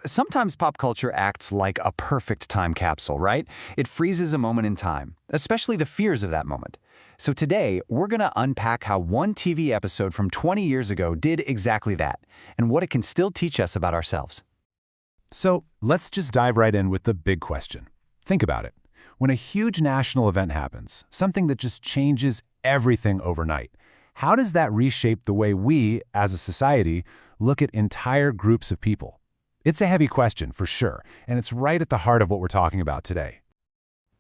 Sometimes pop culture acts like a perfect time capsule, right? It freezes a moment in time, especially the fears of that moment. So today, we're going to unpack how one TV episode from 20 years ago did exactly that, and what it can still teach us about ourselves. So let's just dive right in with the big question. Think about it. When a huge national event happens, something that just changes everything overnight, how does that reshape the way we, as a society, look at entire groups of people? It's a heavy question, for sure, and it's right at the heart of what we're talking about today.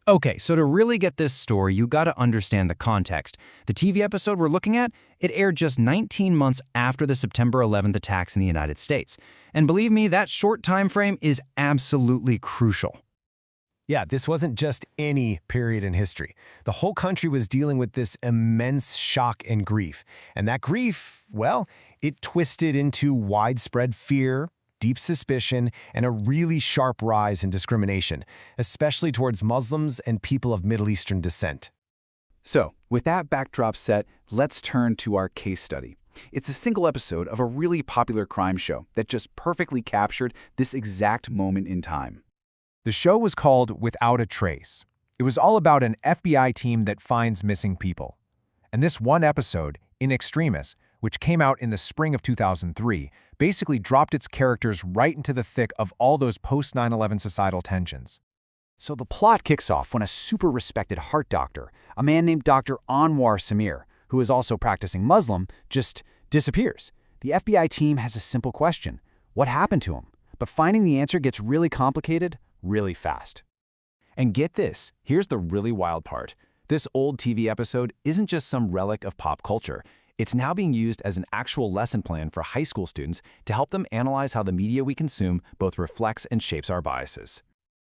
Okay, so to really get this story, you gotta understand the context. The TV episode we're looking at, it aired just 19 months after the September 11th attacks in the United States. And believe me, that short time frame is absolutely crucial. Yeah, this wasn't just any period in history. The whole country was dealing with this immense shock and grief. And that grief, well, it twisted into widespread fear, deep suspicion, and a really sharp rise in discrimination, especially towards Muslims and people of Middle Eastern descent. So, with that backdrop set, let's turn to our case study. It's a single episode of a really popular crime show that just perfectly captured this exact moment in time. The show was called Without a Trace. It was all about an FBI team that finds missing people. And this one episode, in Extremis, which came out in the spring of 2003, basically dropped its characters right into the thick of all those post-9/11 societal tensions. So the plot kicks off when a super respected heart doctor, a man named Dr. Anwar Samir, who is also practicing Muslim, just disappears. The FBI team has a simple question: what happened to him? But finding the answer gets really complicated really fast. And get this, here's the really wild part. This old TV episode isn't just some relic of pop culture. It's now being used as an actual lesson plan for high school students to help them analyze how the media we consume both reflects and shapes our biases.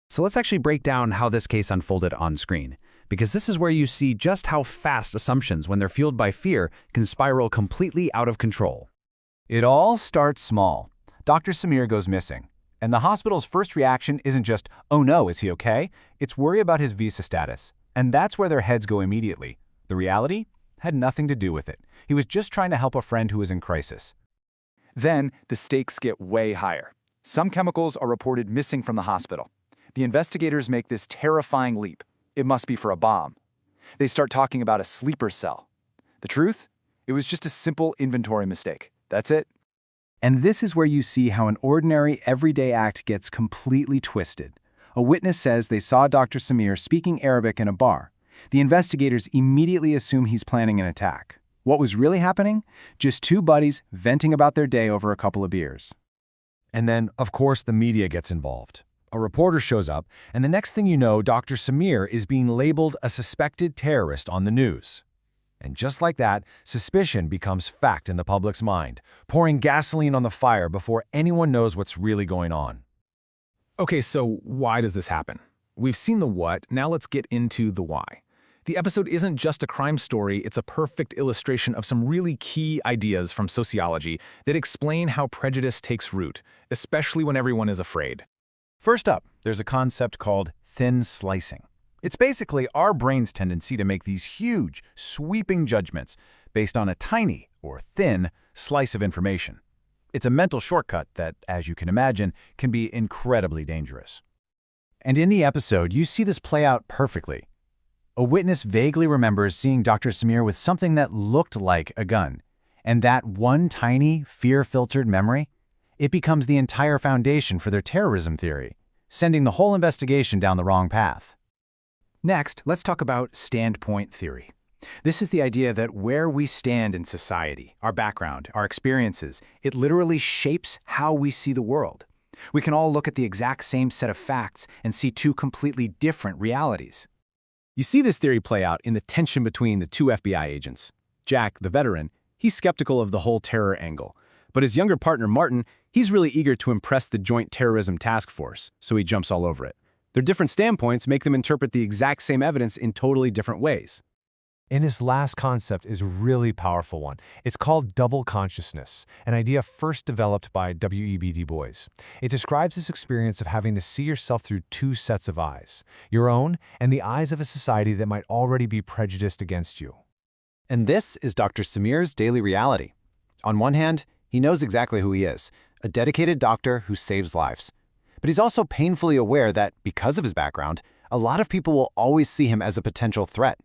So let's actually break down how this case unfolded on screen, because this is where you see just how fast assumptions, when they're fueled by fear, can spiral completely out of control. It all starts small. Dr. Samir goes missing, and the hospital's first reaction isn't just, "Oh no, is he okay?" It's worry about his visa status. And that's where their heads go immediately. The reality had nothing to do with it. He was just trying to help a friend who was in crisis. Then, the stakes get way higher. Some chemicals are reported missing from the hospital. The investigators make this terrifying leap. It must be for a bomb. They start talking about a sleeper cell. The truth? It was just a simple inventory mistake. That's it. And this is where you see how an ordinary, everyday act gets completely twisted. A witness says they saw Dr. Samir speaking Arabic in a bar. The investigators immediately assume he's planning an attack. What was really happening? Just two buddies venting about their day over a couple of beers. And then, of course, the media gets involved. A reporter shows up, and the next thing you know, Dr. Samir is being labeled a suspected terrorist on the news. And just like that, suspicion becomes fact in the public's mind, pouring gasoline on the fire before anyone knows what's really going on. Okay, so why does this happen? We've seen the what, now let's get into the why. The episode isn't just a crime story, it's a perfect illustration of some really key ideas from sociology that explain how prejudice takes root, especially when everyone is afraid. First up, there's a concept called thin slicing. It's basically our brain's tendency to make these huge, sweeping judgments based on a tiny, or thin, slice of information. It's a mental shortcut that, as you can imagine, can be incredibly dangerous. And in the episode, you see this play out perfectly. A witness vaguely remembers seeing Dr. Samir with something that looked like a gun. And that one tiny, fear-filtered memory, it becomes the entire foundation for their terrorism theory, sending the whole investigation down the wrong path. Next, let's talk about standpoint theory. This is the idea that where we stand in society, our background, our experiences, it literally shapes how we see the world. We can all look at the exact same set of facts and see two completely different realities. You see this theory play out in the tension between the two FBI agents. Jack, the veteran, he's skeptical of the whole terror angle. But his younger partner, Martin, he's really eager to impress the Joint Terrorism Task Force, so he jumps all over it. Their different standpoints make them interpret the exact same evidence in totally different ways. And his last concept is a really powerful one. It's called double consciousness, an idea first developed by W.E.B. Du Bois. It describes this experience of having to see yourself through two sets of eyes, your own and the eyes of a society that might already be prejudiced against you. And this is Dr. Samir's daily reality. On one hand, he knows exactly who he is, a dedicated doctor who saves lives. But he's also painfully aware that, because of his background, a lot of people will always see him as a potential threat.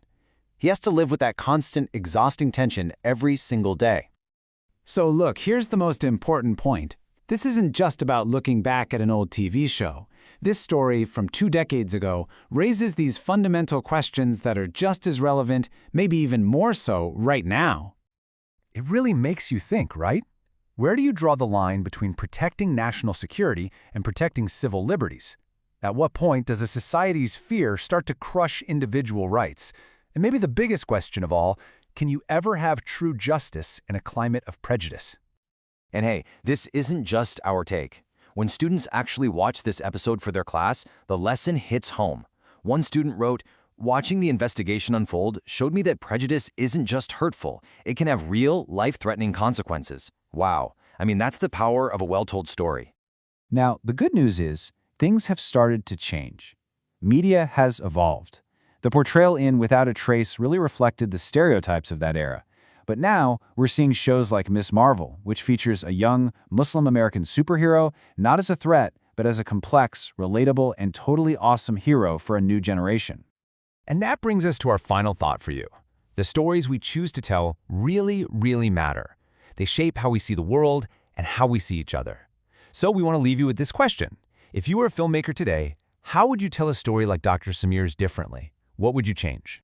He has to live with that constant, exhausting tension every single day. So look, here's the most important point. This isn't just about looking back at an old TV show. This story from 2 decades ago raises these fundamental questions that are just as relevant, maybe even more so, right now. It really makes you think, right? Where do you draw the line between protecting national security and protecting civil liberties? At what point does a society's fear start to crush individual rights? And maybe the biggest question of all, can you ever have true justice in a climate of prejudice? And hey, this isn't just our take. When students actually watch this episode for their class, the lesson hits home. One student wrote, "Watching the investigation unfold showed me that prejudice isn't just hurtful, it can have real, life-threatening consequences." Wow. I mean, that's the power of a well-told story. Now, the good news is, things have started to change. Media has evolved. The portrayal in Without a Trace really reflected the stereotypes of that era. But now, we're seeing shows like Miss Marvel, which features a young Muslim-American superhero, not as a threat, but as a complex, relatable, and totally awesome hero for a new generation. And that brings us to our final thought for you. The stories we choose to tell really matter. They shape how we see the world and how we see each other. So we want to leave you with this question. If you were a filmmaker today, how would you tell a story like Dr. Samir's differently? What would you change?